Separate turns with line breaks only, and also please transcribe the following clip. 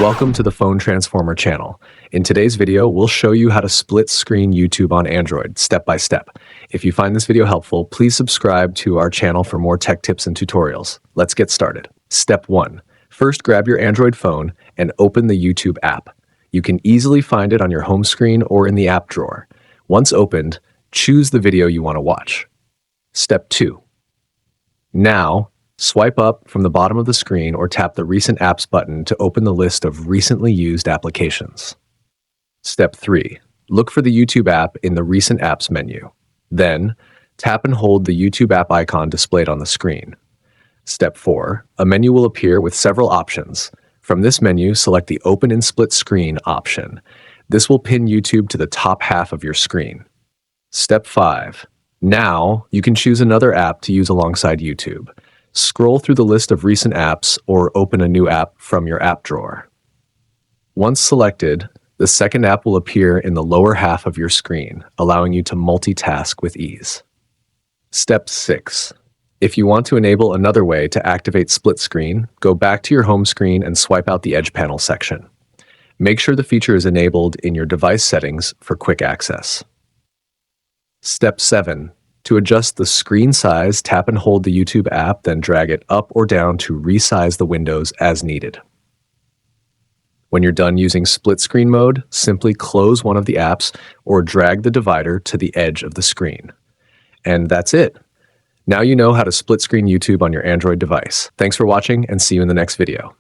Welcome to the Phone Transformer channel. In today's video, we'll show you how to split screen YouTube on Android, step by step. If you find this video helpful, please subscribe to our channel for more tech tips and tutorials. Let's get started. Step 1. First, grab your Android phone and open the YouTube app. You can easily find it on your home screen or in the app drawer. Once opened, choose the video you want to watch. Step 2. Now, swipe up from the bottom of the screen or tap the Recent Apps button to open the list of recently used applications. Step 3. Look for the YouTube app in the Recent Apps menu. Then, tap and hold the YouTube app icon displayed on the screen. Step 4. A menu will appear with several options. From this menu, select the Open in Split Screen option. This will pin YouTube to the top half of your screen. Step 5. Now, you can choose another app to use alongside YouTube. Scroll through the list of recent apps or open a new app from your app drawer. Once selected, the second app will appear in the lower half of your screen, allowing you to multitask with ease. Step 6. If you want to enable another way to activate split screen, go back to your home screen and swipe out the Edge Panel section. Make sure the feature is enabled in your device settings for quick access. Step 7. To adjust the screen size, tap and hold the YouTube app, then drag it up or down to resize the windows as needed. When you're done using split screen mode, simply close one of the apps or drag the divider to the edge of the screen. And that's it. Now you know how to split screen YouTube on your Android device. Thanks for watching and see you in the next video.